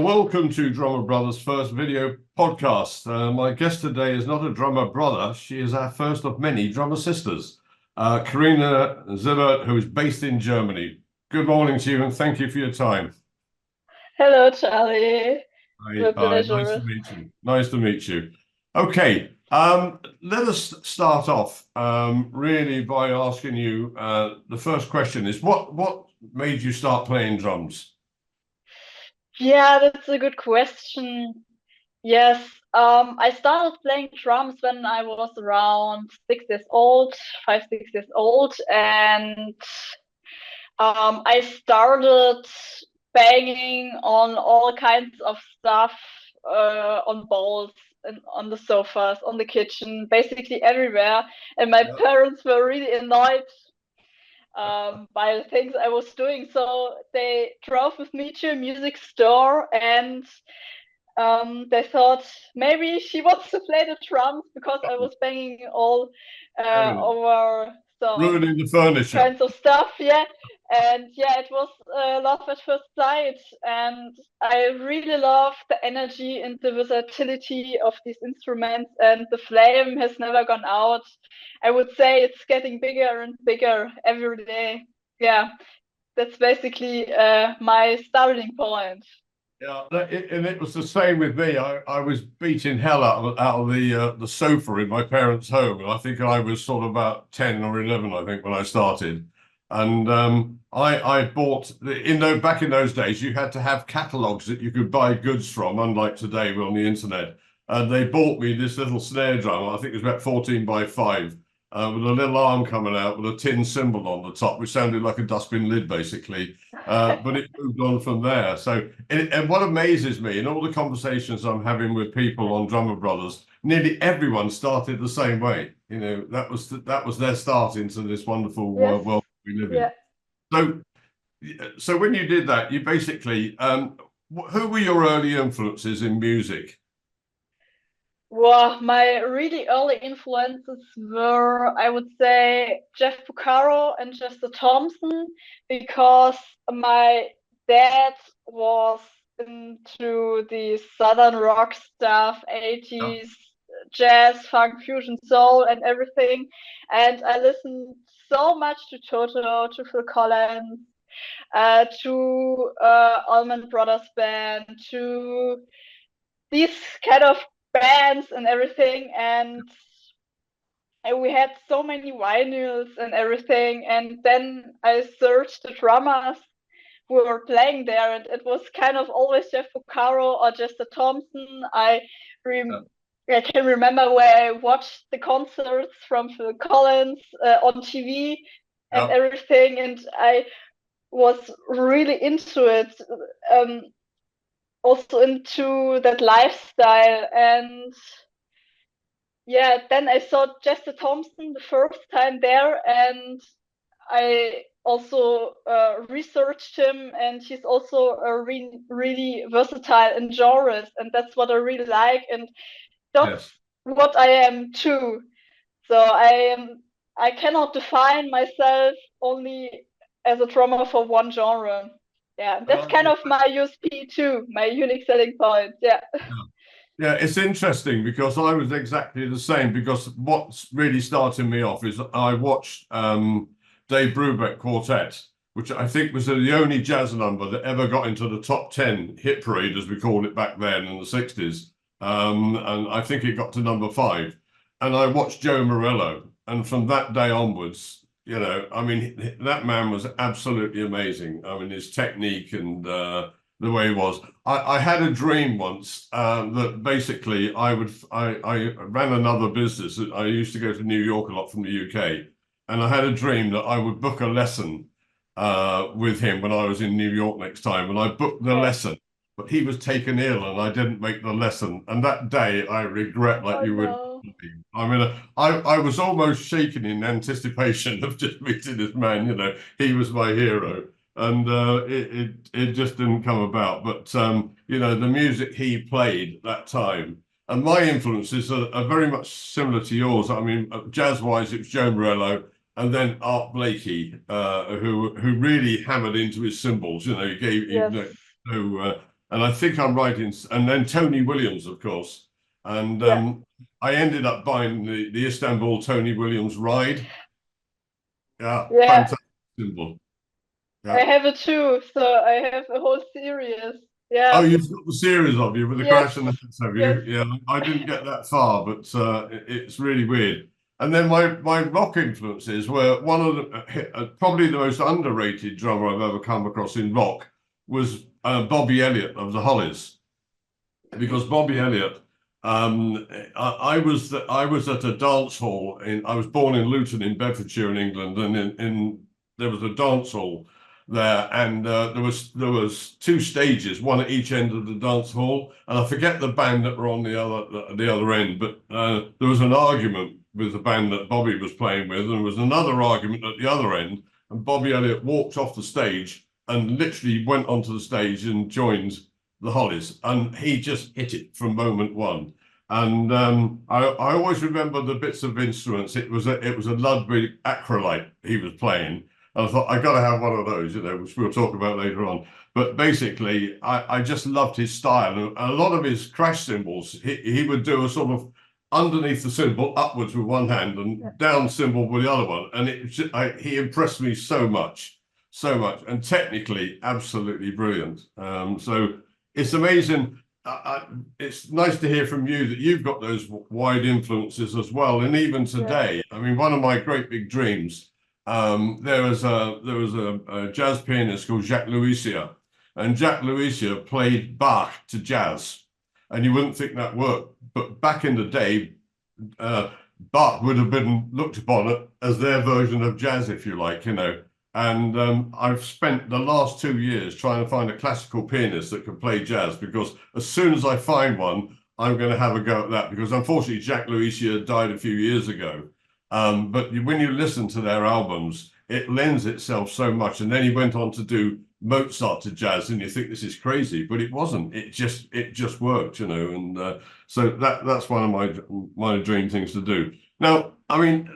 Welcome to Drummer Brothers' first video podcast. My guest today is not a drummer brother, she is our first of many drummer sisters, Carina Zimmert, who is based in Germany. Good morning to you and thank you for your time. Hello, Charlie. Hi, My hi, nice to pleasure. meet you. Nice to meet you. Okay, let us start off really by asking you, the first question is, what made you start playing drums? Yeah, that's a good question. Yes, I started playing drums when I was around 6 years old, 5, 6 years old, and I started banging on all kinds of stuff, on balls and on the sofas, on the kitchen, basically everywhere. And my Yeah. parents were really annoyed by the things I was doing. So they drove with me to a music store and they thought maybe she wants to play the drums because I was banging all over some Ruining the furniture. kinds of stuff. Yeah. And yeah, it was love at first sight. And I really love the energy and the versatility of these instruments, and the flame has never gone out. I would say it's getting bigger and bigger every day. Yeah, that's basically my starting point. Yeah, and it was the same with me. I was beating hell out of the sofa in my parents' home, and I think I was sort of about 10 or 11, I think, when I started. And I bought back in those days, you had to have catalogs that you could buy goods from, unlike today, we're on the internet. And they bought me this little snare drum. I think it was about 14 by 5. With a little arm coming out with a tin cymbal on the top, which sounded like a dustbin lid, basically. But it moved on from there. So, and what amazes me in all the conversations I'm having with people on Drummer Brothers, nearly everyone started the same way. You know, that was their start into this wonderful Yes. world we live in. Yeah. So, so when you did that, you basically, who were your early influences in music? Well, my really early influences were, I would say, Jeff Porcaro and Chester Thompson, because my dad was into the southern rock stuff, Yeah, 80s jazz, funk, fusion, soul, and everything. And I listened so much to Toto, to Phil Collins, to Allman Brothers Band, to these kind of bands and everything. And we had so many vinyls and everything. And then I searched the drummers who were playing there, and it was kind of always Jeff Porcaro or Chester Thompson. yeah, Rem- I can remember where I watched the concerts from Phil Collins on TV and yeah. everything, and I was really into it. Um, Also into that lifestyle. And yeah, then I saw Chester Thompson the first time there, and I also researched him, and he's also really versatile in genres, and that's what I really like, and that's Yes. what I am too. So I cannot define myself only as a drummer for one genre. Yeah, And that's kind of my USP too, my unique selling point. Yeah. yeah, it's interesting because I was exactly the same. Because what's really starting me off is I watched Dave Brubeck Quartet, which I think was the only jazz number that ever got into the top 10 hit parade, as we called it back then in the 60s. And I think it got to number 5. And I watched Joe Morello. And from that day onwards, you know, I mean, that man was absolutely amazing. I mean, his technique and the way he was. I had a dream once that basically I ran another business. I used to go to New York a lot from the UK, and I had a dream that I would book a lesson with him when I was in New York next time, and I booked the Yeah. lesson, but he was taken ill and I didn't make the lesson, and that day I regret like Oh you would. no. I mean, I was almost shaking in anticipation of just meeting this man. You know, he was my hero, and it just didn't come about. But you know, the music he played that time, and my influences are very much similar to yours. I mean, jazz-wise, it was Joe Morello, and then Art Blakey, who really hammered into his cymbals. You know, he gave Yes. so. and I think I'm right in, and then Tony Williams, of course. And I ended up buying the Istanbul Tony Williams ride. Yeah, Yeah, fantastic symbol. I Yeah. have it too. So I have a whole series. Oh, Yeah. you've got the series of you with the Yes. crash and the hits, have Yes. you? Yeah, I didn't get that far, but it's really weird. And then my rock influences were one of the probably the most underrated drummer I've ever come across in rock was Bobby Elliott of the Hollies, because Bobby Elliott, I was at a dance hall I was born in Luton in Bedfordshire in England, and there was a dance hall there, and there was two stages, one at each end of the dance hall, and I forget the band that were on the other end, but there was an argument with the band that Bobby was playing with, and there was another argument at the other end, and Bobby Elliott walked off the stage and literally went onto the stage and joined the Hollies, and he just hit it from moment one. And I always remember the bits of instruments. It was a Ludwig acrolite he was playing. And I thought I got to have one of those, which we'll talk about later on. But basically, I just loved his style, and a lot of his crash cymbals. He would do a sort of underneath the cymbal, upwards with one hand, and down cymbal with the other one, and he impressed me so much, and technically absolutely brilliant. So it's amazing. It's nice to hear from you that you've got those wide influences as well. And even today, I mean, one of my great big dreams, there was a jazz pianist called Jacques Louisier, and Jacques Louisier played Bach to jazz, and you wouldn't think that worked, but back in the day, Bach would have been looked upon as their version of jazz, if you like, And I've spent the last 2 years trying to find a classical pianist that can play jazz, because as soon as I find one, I'm going to have a go at that, because unfortunately Jacques Louisier died a few years ago. But when you listen to their albums, it lends itself so much. And then he went on to do Mozart to jazz, and you think this is crazy, but it wasn't. It just worked, And so that's one of my dream things to do. Now, I mean,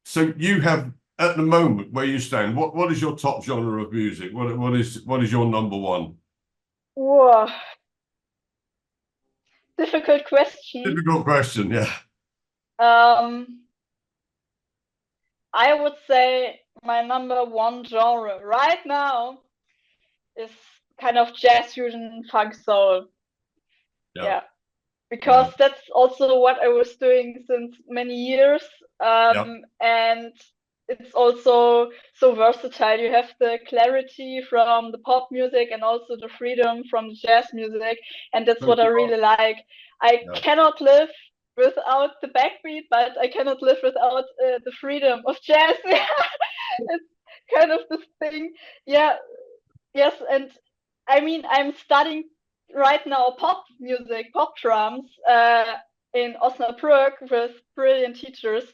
so you have, at the moment where you stand, what is your top genre of music? What is your number one? Whoa. Difficult question. Difficult question, yeah. I would say my number one genre right now is kind of jazz fusion, funk soul. Yeah. Because that's also what I was doing since many years. And it's also so versatile. You have the clarity from the pop music and also the freedom from the jazz music. And that's what I really like. I cannot live without the backbeat, but I cannot live without the freedom of jazz. It's kind of this thing. Yeah. Yes. And I mean, I'm studying right now pop music, pop drums in Osnabrück with brilliant teachers.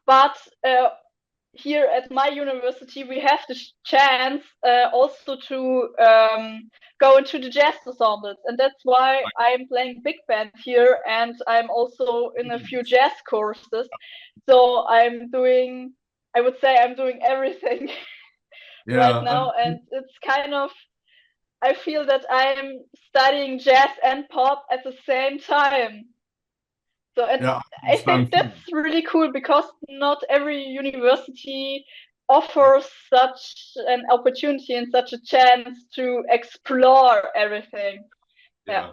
But here at my university, we have the chance also to go into the jazz ensembles. And that's why I'm playing big band here. And I'm also in a few jazz courses. So I would say I'm doing everything right now. And it's kind of, I feel that I'm studying jazz and pop at the same time. So, and I think that's really cool, because not every university offers such an opportunity and such a chance to explore everything. Yeah.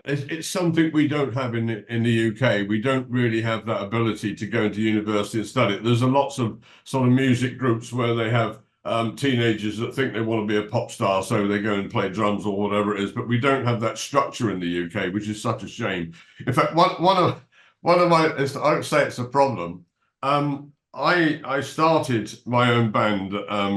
It's something we don't have in the UK. We don't really have that ability to go into university and study it. There's lots of sort of music groups where they have teenagers that think they want to be a pop star, so they go and play drums or whatever it is. But we don't have that structure in the UK, which is such a shame. In fact, one of my, I would say it's a problem. I started my own band,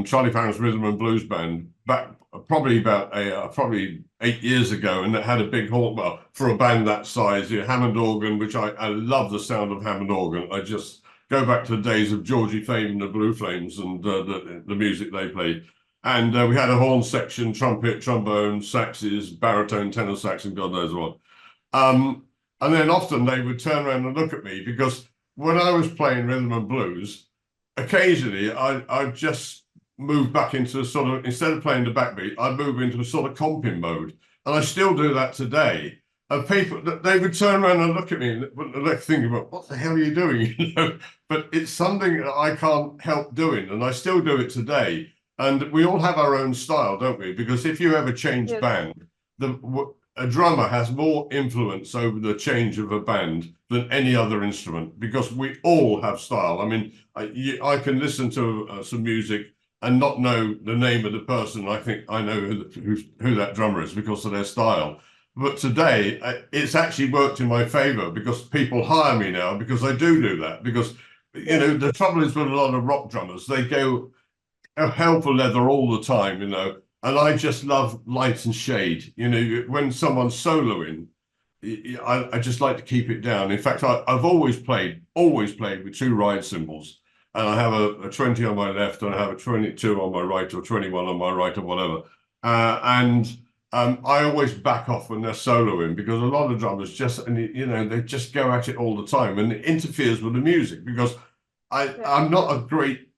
Charlie Farron's Rhythm and Blues Band, back probably about probably 8 years ago, and it had a big hall. Well, for a band that size, Hammond organ, which I love the sound of Hammond organ. I just go back to the days of Georgie Fame and the Blue Flames and the music they played. And we had a horn section, trumpet, trombone, saxes, baritone, tenor sax, and God knows what. And then often they would turn around and look at me, because when I was playing rhythm and blues, occasionally I just move back into a sort of, instead of playing the backbeat, I'd move into a sort of comping mode. And I still do that today. And people, they would turn around and look at me and they're thinking about, what the hell are you doing? You know, but it's something that I can't help doing, and I still do it today. And we all have our own style, don't we? Because if you ever change Yes. band, a drummer has more influence over the change of a band than any other instrument, because we all have style. I mean, I can listen to some music and not know the name of the person. I think I know who that drummer is because of their style. But today, it's actually worked in my favor because people hire me now because I do that. Because, you know, the trouble is with a lot of rock drummers, they go hell for leather all the time, you know, and I just love light and shade. You know, when someone's soloing, I just like to keep it down. In fact, I've always played with two ride cymbals, and I have a 20 on my left and I have a 22 on my right, or 21 on my right, or whatever. I always back off when they're soloing, because a lot of drummers just, and you know, they just go at it all the time, and it interferes with the music. Because I'm not a great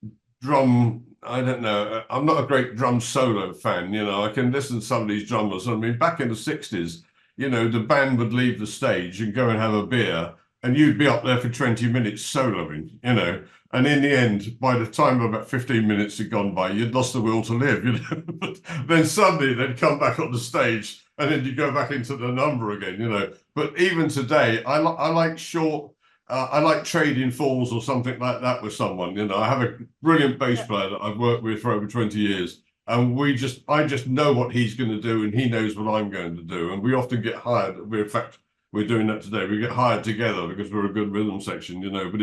drum, I don't know, I'm not a great drum solo fan. You know, I can listen to some of these drummers. I mean, back in the 60s, you know, the band would leave the stage and go and have a beer, and you'd be up there for 20 minutes soloing, you know. And in the end, by the time about 15 minutes had gone by, you'd lost the will to live, you know. But then suddenly they'd come back on the stage, and then you go back into the number again, you know. But even today, I like short, I like trading falls or something like that with someone. You know, I have a brilliant bass player that I've worked with for over 20 years. And I just know what he's going to do, and he knows what I'm going to do. And we often get hired. In fact, we're doing that today. We get hired together because we're a good rhythm section, you know. But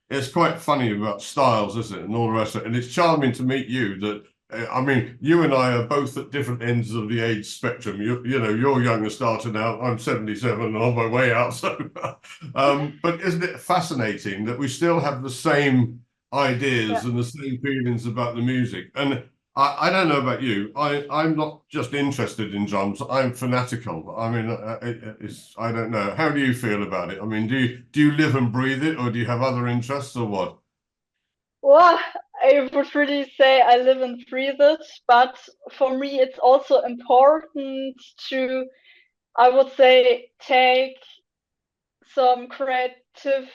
it's quite funny about styles, isn't it, and all the rest of it. And it's charming to meet you. That I mean, you and I are both at different ends of the age spectrum. You know, you're young and starting out. I'm 77 and on my way out. So, but isn't it fascinating that we still have the same ideas and the same feelings about the music? And I don't know about you. I'm not just interested in drums. I'm fanatical. I mean, I don't know. How do you feel about it? I mean, do you live and breathe it, or do you have other interests, or what? Well, I would really say I live and breathe it, but for me, it's also important to, I would say, take some creative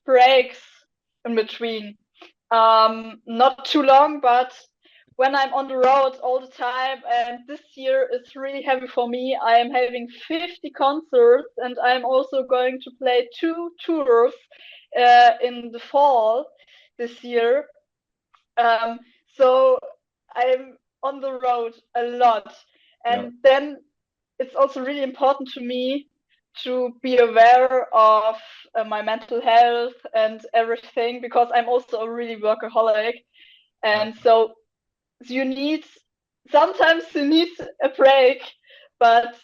breaks in between. Not too long, but when I'm on the road all the time, and this year is really heavy for me. I am having 50 concerts, and I'm also going to play 2 tours in the fall this year. So I'm on the road a lot, and then it's also really important to me to be aware of my mental health and everything, because I'm also a really workaholic, and so sometimes you need a break, but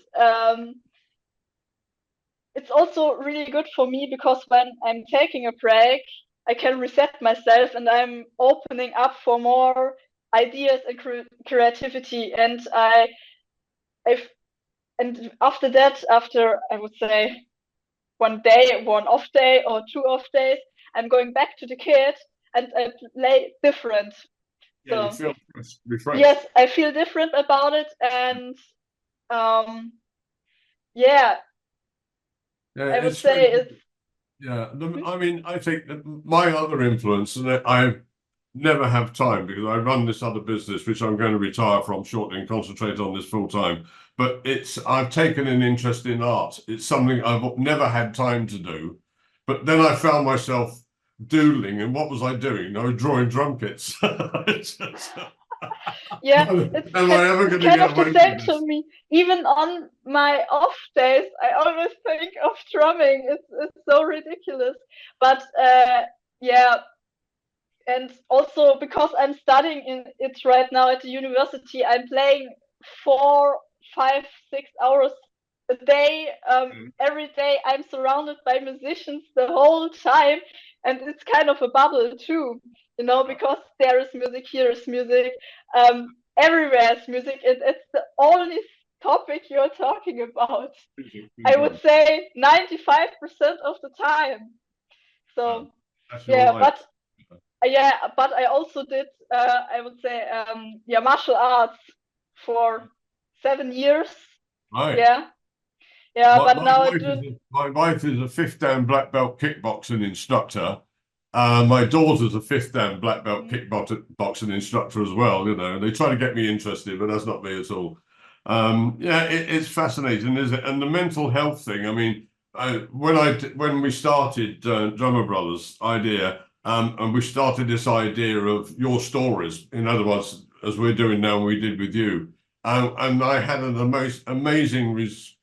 it's also really good for me, because when I'm taking a break, I can reset myself and I'm opening up for more ideas and creativity. And and after that, after I would say one off day or 2 off days, I'm going back to the kit and I play different. Yeah, you feel refreshed. Yes, I feel different about it, and yeah, I would say it's. Yeah, I mean, I think that my other influence, and I never have time because I run this other business, which I'm going to retire from shortly and concentrate on this full time. But I've taken an interest in art. It's something I've never had time to do. But then I found myself doodling, and what was I doing? I was drawing drum kits. Yeah, Am I ever going to kind get of the away same from this? to me. Even on my off days, I always think of drumming. It's so ridiculous. But yeah, and also because I'm studying in it right now at the university, I'm playing 4, 5, 6 hours a day. Every day I'm surrounded by musicians the whole time, and it's kind of a bubble too, you know, because there is music, here is music, everywhere is music, and it's the only topic you're talking about. I would say 95% of the time. So That's your yeah, life. but yeah, but I also did, I would say, yeah, martial arts for 7 years. Right. Yeah, yeah, My, but my now I wife do. is my wife is a fifth dan black belt kickboxing instructor. My daughter's a fifth dan black belt Mhm. kickboxing instructor as well. You know, they try to get me interested, but that's not me at all. Yeah, it's fascinating, isn't it? And the mental health thing. I mean, when we started Drummer Brothers idea, and we started this idea of your stories. In other words, as we're doing now, we did with you. And I had an most amazing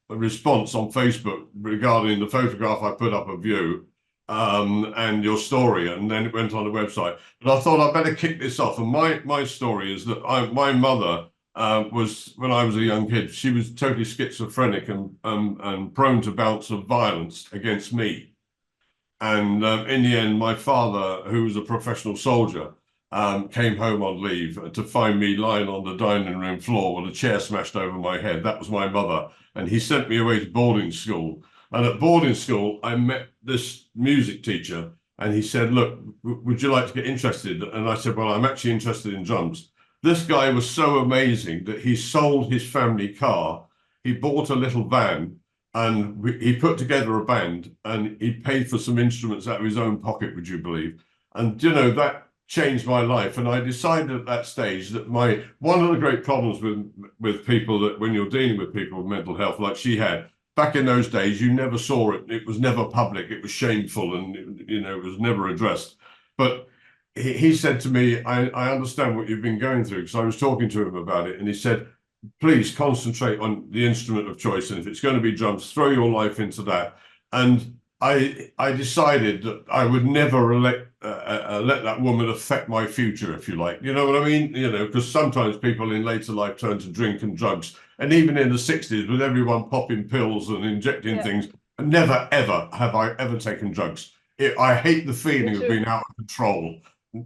response on Facebook regarding the photograph I put up of you and your story, and then it went on the website. But I thought I'd better kick this off. And my story is that my mother was, when I was a young kid, she was totally schizophrenic and prone to bouts of violence against me. And in the end, my father, who was a professional soldier, came home on leave to find me lying on the dining room floor with a chair smashed over my head. That was my mother. And he sent me away to boarding school. And at boarding school, I met this music teacher. And he said, look, would you like to get interested? And I said, well, I'm actually interested in drums. This guy was so amazing that he sold his family car. He bought a little van and he put together a band and he paid for some instruments out of his own pocket, would you believe? And you know, that changed my life. And I decided at that stage that one of the great problems with people, that when you're dealing with people with mental health like she had, back in those days, you never saw it. It was never public. It was shameful, and it was never addressed. But he said to me, I understand what you've been going through, because I was talking to him about it, and he said, please concentrate on the instrument of choice. And if it's going to be drums, throw your life into that. And I decided that I would never let that woman affect my future, if you like. You know what I mean? You know, because sometimes people in later life turn to drink and drugs. And even in the 60s, with everyone popping pills and injecting Yeah, things, never, ever have I ever taken drugs. I hate the me feeling of too. being out of control.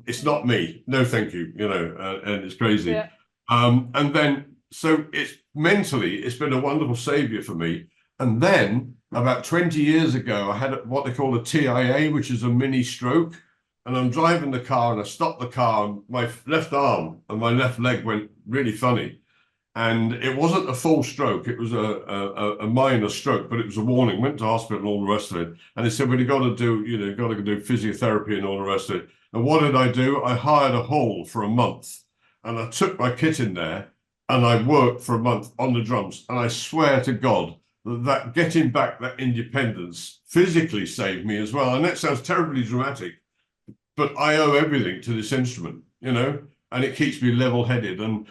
It's Mhm. not me. No, thank you. You know, and it's crazy. Yeah, And then, so it's mentally, it's been a wonderful savior for me. And then about 20 years ago, I had what they call a TIA, which is a mini stroke. And I'm driving the car and I stopped the car, and my left arm and my left leg went really funny. And it wasn't a full stroke, it was a minor stroke, but it was a warning. Went to hospital and all the rest of it. And they said, well, you got to do, got to do physiotherapy and all the rest of it. And what did I do? I hired a hall for a month and I took my kit in there and I worked for a month on the drums. And I swear to God that getting back that independence physically saved me as well. And that sounds terribly dramatic, but I owe everything to this instrument, and it keeps me level-headed. And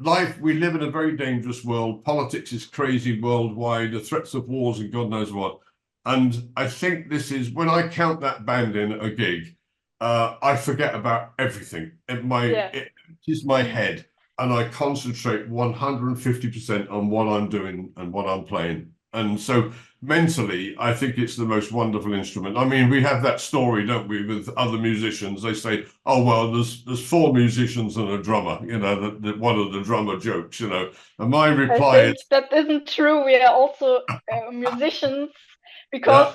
life, we live in a very dangerous world. Politics is crazy worldwide, the threats of wars and God knows what. And I think this is, when I count that band in at a gig, I forget about everything. yeah. It is my Mhm. head, and I concentrate 150% on what I'm doing and what I'm playing. And so mentally, I think it's the most wonderful instrument. I mean, we have that story, don't we, with other musicians? They say, "Oh well, there's four musicians and a drummer." That one of the drummer jokes. And my I reply think is, that isn't true. We are also musicians, because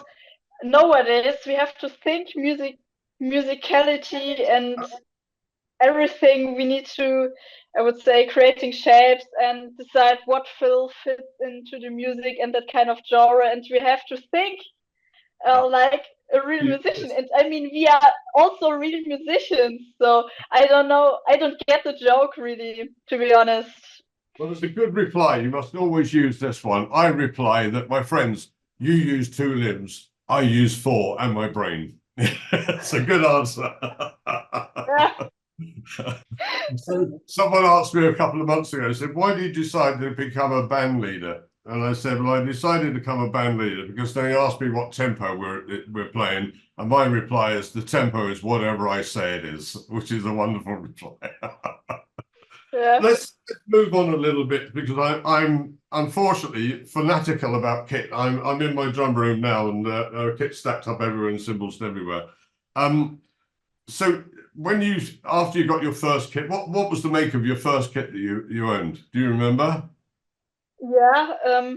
"Yeah, nowadays we have to think musicality and everything. We need to, I would say, creating shapes and decide what will fit into the music and that kind of genre. And we have to think yeah, like a real musician. yes." And I mean, we are also real musicians. So I don't know. I don't get the joke really, to be honest. Well, it's a good reply. You must always use this one. I reply that, my friends, you use two limbs, I use four, and my brain. It's a good answer. Yeah. So someone asked me a couple of months ago, said, why did you decide to become a band leader? And I said, well, I decided to become a band leader because they asked me what tempo we're playing. And my reply is, the tempo is whatever I say it is, which is a wonderful reply. Yeah. Let's move on a little bit, because I'm unfortunately fanatical about kit. I'm in my drum room now, and there are kits stacked up everywhere and cymbals everywhere. So after you got your first kit, what was the make of your first kit that you owned? Do you remember? Yeah.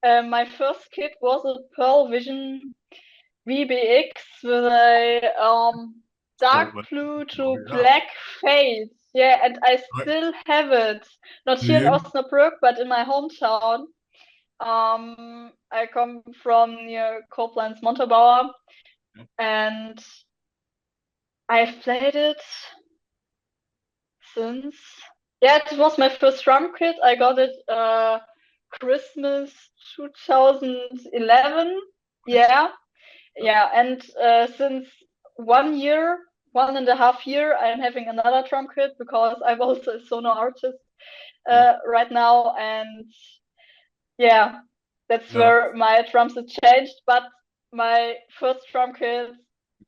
My first kit was a Pearl Vision VBX with a dark blue to black fade. Yeah, and I still have it. Not here in Osnabrück, but in my hometown. I come from near Koblenz, Montabaur, and I've played it since. Yeah, it was my first drum kit. I got it Christmas 2011. Yeah, and since 1.5 year, I'm having another drum kit because I'm also a solo artist right now, and yeah, that's where my drums have changed. But my first drum kit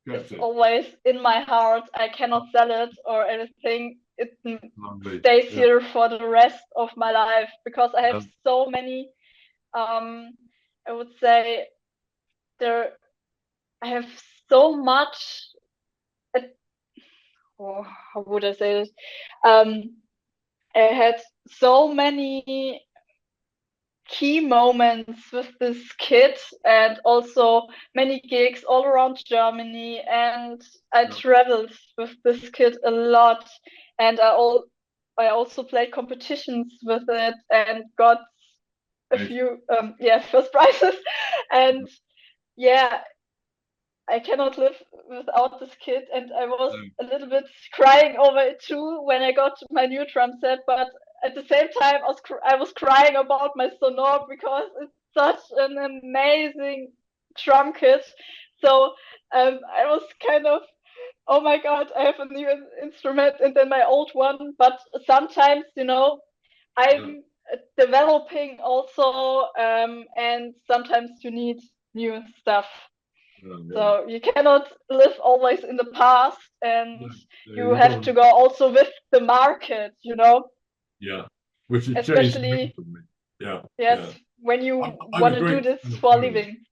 is always in my heart. I cannot sell it or anything. It stays here for the rest of my life because I have so many. I would say I have so much. How would I say this? I had so many key moments with this kid and also many gigs all around Germany, and I traveled with this kid a lot, and I also played competitions with it and got a few first prizes, and yeah, I cannot live without this kid, and I was a little bit crying over it too when I got my new drum set. But at the same time, I was crying about my Sonor because it's such an amazing drum kit. So I was kind of, oh my god, I have a new instrument and then my old one. But sometimes, I'm developing also, and sometimes you need new stuff. So you cannot live always in the past, and you have to go also with the market, Yeah, which has changed. Especially, yes, when you want to do this for a living.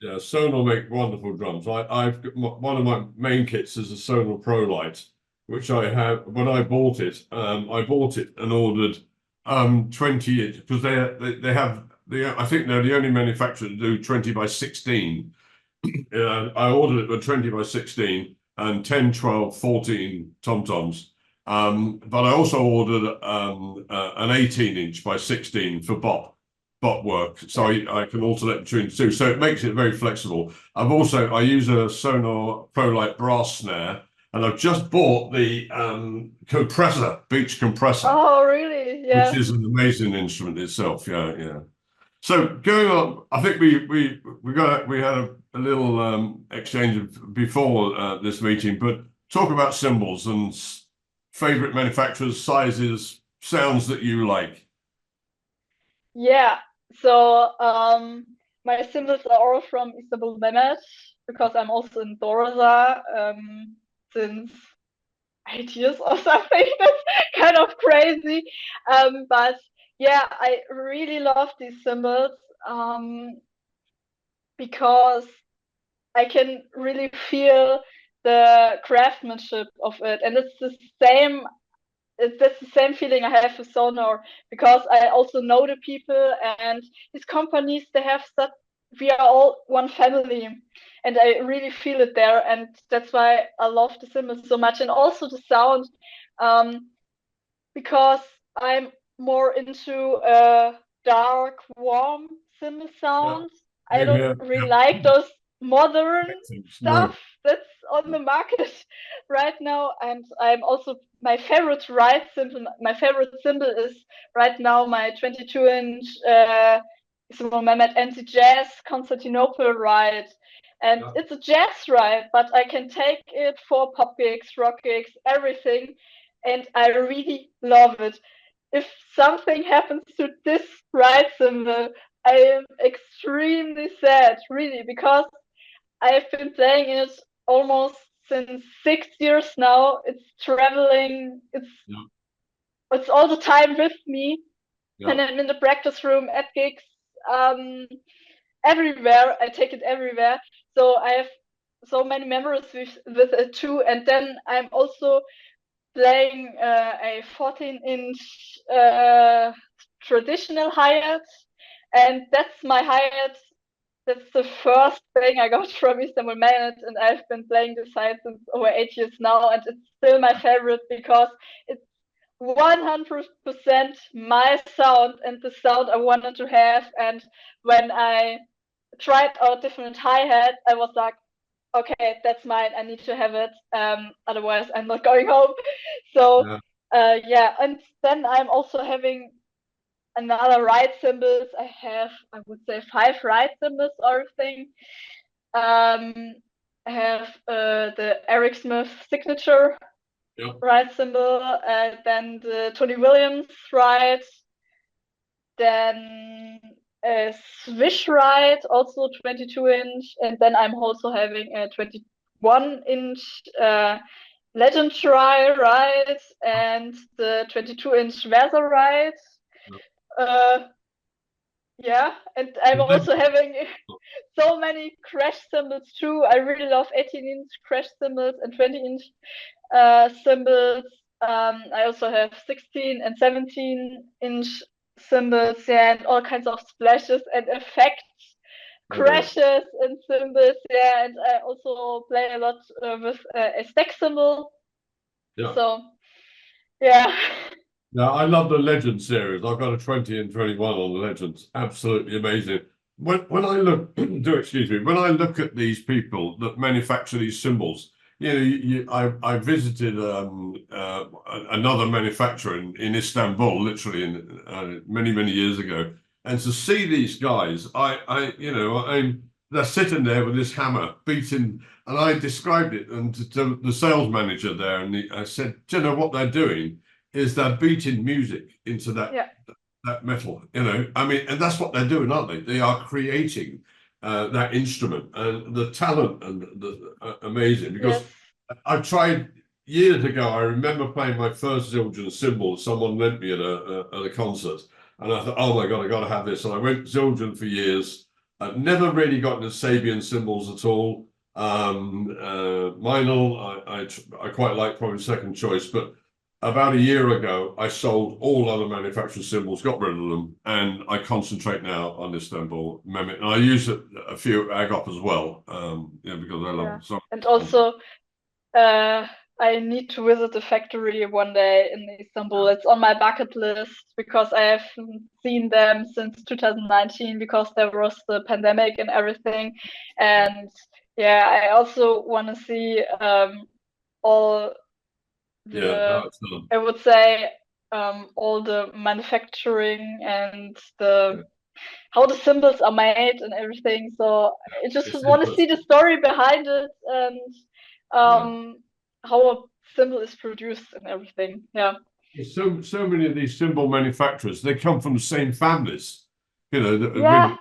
Yeah, Sonor make wonderful drums. I've got one of my main kits is a Sonor Pro Light, which I have. When I bought it and ordered 20 inch because they have I think they're the only manufacturer to do 20 by 16. I ordered it with 20 by 16 and 10, 12, 14 tom-toms. But I also ordered an 18-inch by 16 for bop work, so I can alternate between the two. So it makes it very flexible. I use a Sonor Pro Light brass snare, and I've just bought the beach compressor. Oh, really? Yeah. Which is an amazing instrument itself. Yeah. So going on, I think we had a little exchange before this meeting, but talk about cymbals and favorite manufacturers, sizes, sounds that you like. Yeah. So my cymbals are all from Istanbul, Mehmet, because I'm also in Dorza since 8 years or something. That's kind of crazy. But yeah, I really love these cymbals because I can really feel the craftsmanship of it, and it's the same. That's the same feeling I have with Sonor, because I also know the people and these companies. They have such. We are all one family, and I really feel it there, and that's why I love the cymbals so much, and also the sound, because I'm more into a dark, warm cymbal sound. I don't really like those modern stuff that's on the market right now. And I'm also my favorite cymbal is right now my 22-inch Istanbul Mehmet anti-jazz Constantinople ride. And it's a jazz ride, but I can take it for pop gigs, rock gigs, everything. And I really love it. If something happens to this ride cymbal, I am extremely sad, really, because I've been playing it almost since 6 years now. It's traveling. It's all the time with me, and I'm in the practice room at gigs, everywhere. I take it everywhere. So I have so many memories with it too. And then I'm also playing a 14-inch traditional hi-hat, and that's my hi-hat that's the first thing I got from Istanbul Magnet, and I've been playing this site since over 8 years now, and it's still my favorite because it's 100% my sound and the sound I wanted to have. And when I tried out different hi-hat, I was like, okay, that's mine. I need to have it. Otherwise, I'm not going home. So, Yeah. yeah. And then I'm also having another ride cymbals. I have, I would say, 5 ride cymbals or thing. Um, I have the Eric Smith signature Yeah. ride cymbal, then the Tony Williams ride, then a Swish ride, also 22-inch, and then I'm also having a 21-inch Legend Try ride and the 22-inch Versa ride. Uh, yeah, and I'm also having so many crash cymbals too. I really love 18-inch crash cymbals and 20-inch cymbals. I also have 16 and 17-inch cymbals, yeah, and all kinds of splashes and effects, Yeah. crashes and cymbals, yeah. And I also play a lot with a stack cymbal. Yeah. So, yeah. Now, I love the Legend series. I've got a 20 and 21 on the Legends. Absolutely amazing. When I look, do excuse me, when I look at these people that manufacture these symbols, I visited another manufacturer in Istanbul, literally many years ago, and to see these guys, they're sitting there with this hammer beating, and I described it and to the sales manager there, and I said, do you know what they're doing? Is they're beating music into Yeah. that metal, I mean, and that's what they're doing, aren't they? They are creating that instrument, and the talent and the amazing. Yes. Because I tried years ago. I remember playing my first Zildjian cymbal. Someone lent me at a concert, and I thought, oh my god, I got to have this. And I went Zildjian for years. I've never really got into Sabian cymbals at all. Meinl, I quite like, probably second choice, but about a year ago, I sold all other manufacturer symbols, got rid of them, and I concentrate now on Istanbul Mehmet. And I use a few Agop as well, because I love Yeah. them so And much. also, I need to visit the factory one day in Istanbul. It's on my bucket list because I haven't seen them since 2019 because there was the pandemic and everything. And yeah, I also want to see all Yeah, the, no, it's not. I would say, all the manufacturing and the Yeah, how the symbols are made and everything. So I just it's want to see the interesting. story behind it and Yeah. how a symbol is produced and everything. Yeah. So many of these cymbal manufacturers, they come from the same families, that have Yeah. been,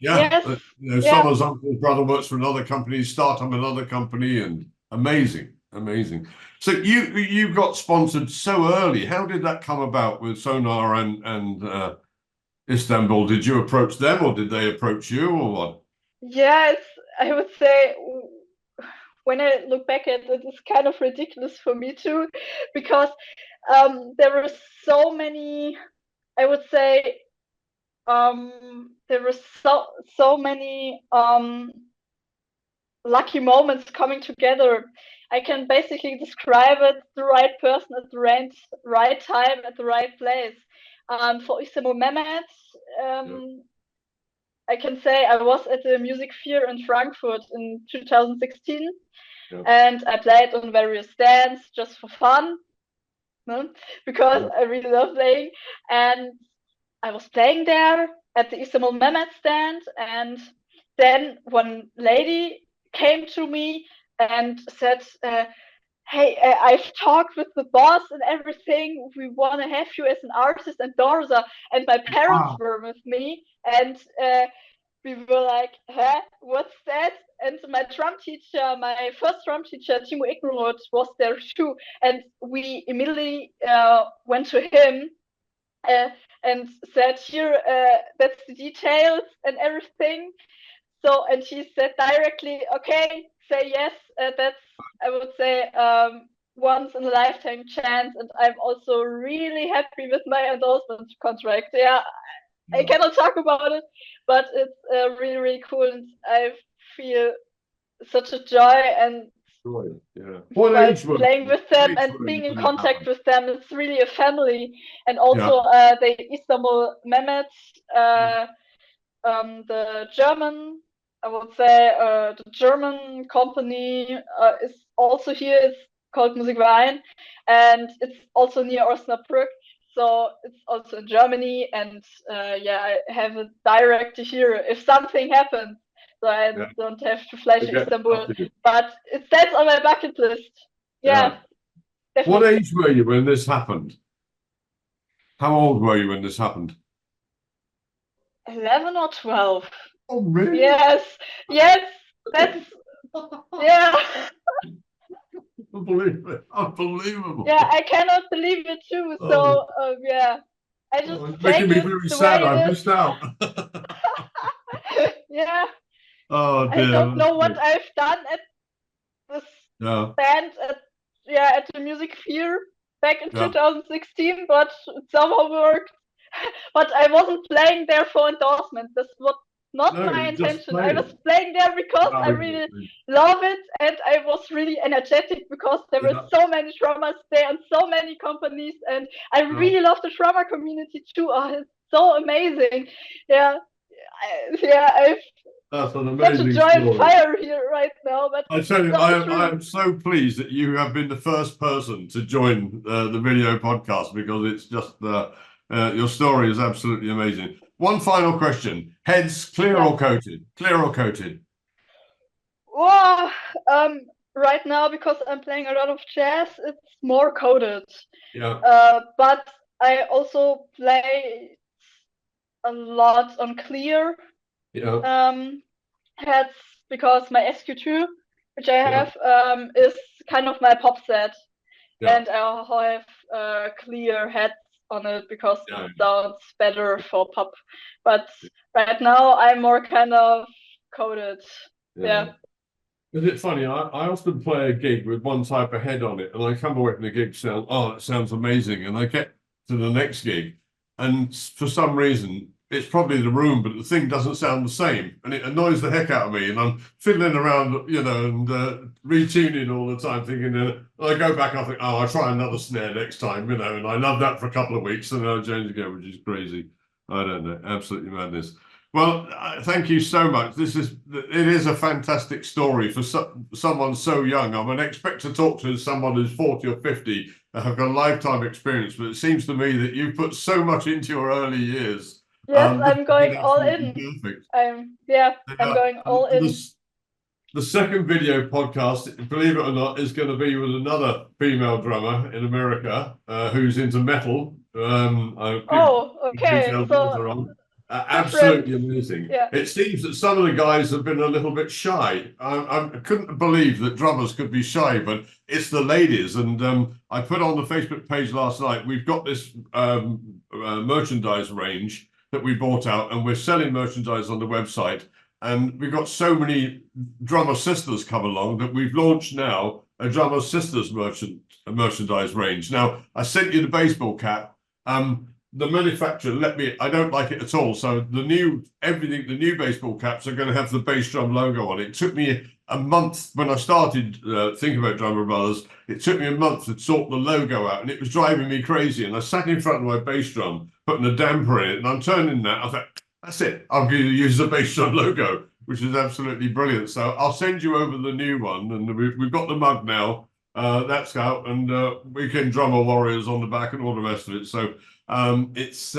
yeah, Yes. Yeah. someone's uncle's brother works for another company, start up another company, and amazing, amazing. So you got sponsored so early. How did that come about with Sonar and Istanbul? Did you approach them, or did they approach you, or what? Yes. I would say when I look back at it, it's kind of ridiculous for me too, because there were so many. I would say there were so many lucky moments coming together. I can basically describe it: the right person at the right time at the right place. For Istanbul Mehmet, Yeah, I can say I was at the music fair in Frankfurt in 2016, yeah, and I played on various stands just for fun, no? Because yeah. I really love playing. And I was playing there at the Istanbul Mehmet stand, and then one lady came to me and said, "Hey, I've talked with the boss and everything. We want to have you as an artist endorser." And my parents Wow. were with me, and we were like, "Huh? What's that?" And my drum teacher, my first drum teacher, Timo Ignorot, was there too, and we immediately went to him uh, and said, "Here, that's the details and everything." So, and she said directly, "Okay, say yes." That's, I would say, once in a lifetime chance, and I'm also really happy with my endorsement contract. Yeah, I cannot talk about it, but it's really, really cool, and I feel such a joy and Yeah. What while age were playing you? with What them age and were you being in when it contact happened? with them. It's really a family. And Yeah. also the Istanbul Mehmet, the German, I would say, the German company is also here. It's called Musikverein, and it's also near Osnabrück. So it's also in Germany, and yeah, I have a director here if something happens. So I Yeah. don't have to fly to Again, Istanbul, after you. but that's on my bucket list. Yeah. Yeah, What definitely. age were you when this happened? How old were you when this happened? 11 or 12. Oh, really? Yes, yes, that's, yeah. Unbelievable. Yeah, Unbelievable. I cannot believe it too. Oh, So yeah, I just oh, it's making take me it very the way sad. I it missed out. is. Yeah, Oh I dear, don't that's know what good. I've done at this Yeah, band at, yeah, at the music fair back in yeah. 2016, but it somehow worked. But I wasn't playing there for endorsement. This was not No, my you just intention. I was playing. playing there because No, I really love it, and I was really energetic because there were yeah, so many drummers there and so many companies, and I yeah. really love the drummer community too. Oh, it's so amazing. Yeah, yeah, I've That's an such a amazing joy and story. fire here right now, but I tell you, not the I truth. am so pleased that you have been the first person to join the video podcast because it's just your story is absolutely amazing. One final question: heads clear Yes. or coated? Clear or coated? Well, right now because I'm playing a lot of jazz, it's more coded. Yeah, But I also play a lot on clear yeah, um, heads because my SQ2, which I yeah, have, is kind of my pop set, yeah, and I have clear heads on it because it yeah, sounds better for pop. But right now I'm more kind of coded. yeah. Yeah. Is it funny? I often play a gig with one type of head on it, and I come away from the gig saying, "Oh, that sounds amazing," and I get to the next gig, and for some reason, it's probably the room, but the thing doesn't sound the same, and it annoys the heck out of me. And I'm fiddling around, and retuning all the time, thinking. I go back, I think, "Oh, I'll try another snare next time," and I love that for a couple of weeks, and then I change again, which is crazy. I don't know, absolutely madness. Well, thank you so much. It is a fantastic story for someone so young. I would expect to talk to someone who's 40 or 50 and have got a lifetime experience, but it seems to me that you put so much into your early years. Yes, This I'm has been going all absolutely in. perfect. I'm Yeah. going And all in. the second video podcast, believe it or not, is going to be with another female drummer in America who's into metal. I'll give Oh, okay. details So later on. different. Absolutely amazing. Yeah. It seems that some of the guys have been a little bit shy. I couldn't believe that drummers could be shy, but it's the ladies. And I put on the Facebook page last night, we've got this merchandise range that we bought out, and we're selling merchandise on the website. And we've got so many drummer sisters come along that we've launched now a drummer sisters merchandise range. Now, I sent you the baseball cap. The manufacturer I don't like it at all. So the new baseball caps are going to have the bass drum logo on it. It took me a month when I started thinking about Drummer Brothers. It took me a month to sort the logo out, and it was driving me crazy. And I sat in front of my bass drum, putting a damper in it, and I'm turning that. I thought, that's it. I'm going to use the bass drum logo, which is absolutely brilliant. So I'll send you over the new one, and we've got the mug now. That's out, and Weekend Drummer Warriors on the back, and all the rest of it. So it's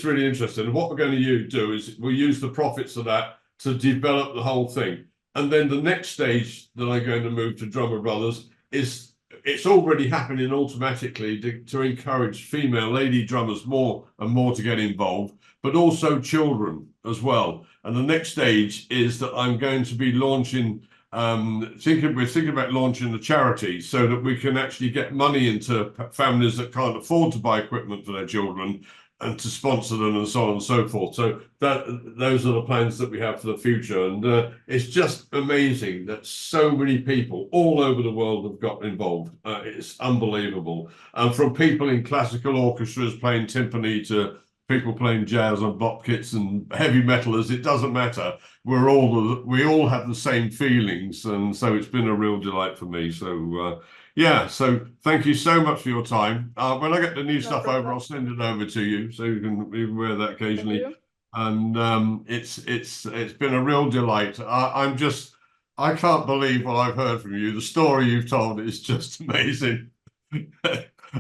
really interesting. And what we're going to do is we'll use the profits of that to develop the whole thing. And then the next stage that I'm going to move to Drummer Brothers is it's already happening automatically to encourage female lady drummers more and more to get involved, but also children as well. And the next stage is that I'm going to be launching we're thinking about launching a charity so that we can actually get money into families that can't afford to buy equipment for their children and to sponsor them and so on and so forth. So those are the plans that we have for the future. And it's just amazing that so many people all over the world have got involved. It's unbelievable. And from people in classical orchestras playing timpani to people playing jazz and bop kits and heavy metalers, it doesn't matter. We all have the same feelings, and so it's been a real delight for me. So yeah, so thank you so much for your time. When I get the new No stuff over, problem. I'll send it over to you so you can wear that Thank occasionally. you. And it's been a real delight. I can't believe what I've heard from you. The story you've told is just amazing.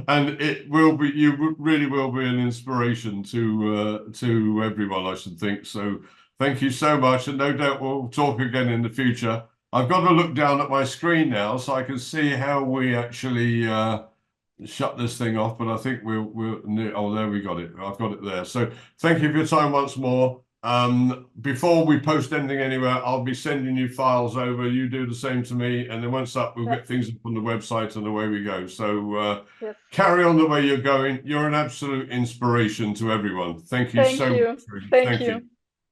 And really will be an inspiration to everyone, I should think. So thank you so much, and no doubt we'll talk again in the future. I've got to look down at my screen now so I can see how we actually shut this thing off, but I think oh, there we got it. I've got it there. So thank you for your time once more. Before we post anything anywhere, I'll be sending you files over. You do the same to me, and then once up, we'll get things up on the website, and away we go. So Yes. carry on the way you're going. You're an absolute inspiration to everyone. Thank you so much. Thank you.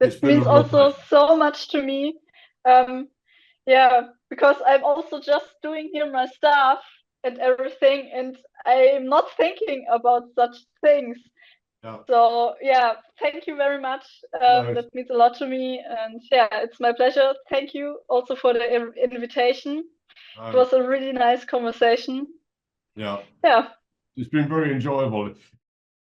It's It been a means real also pleasure. so much to me. Yeah, because I'm also just doing here my stuff and everything, and I'm not thinking about such things. Yeah. So yeah, thank you very much. No, That means a lot to me, and yeah, it's my pleasure. Thank you also for the invitation. It no, was a really nice conversation. yeah. Yeah. It's been very enjoyable.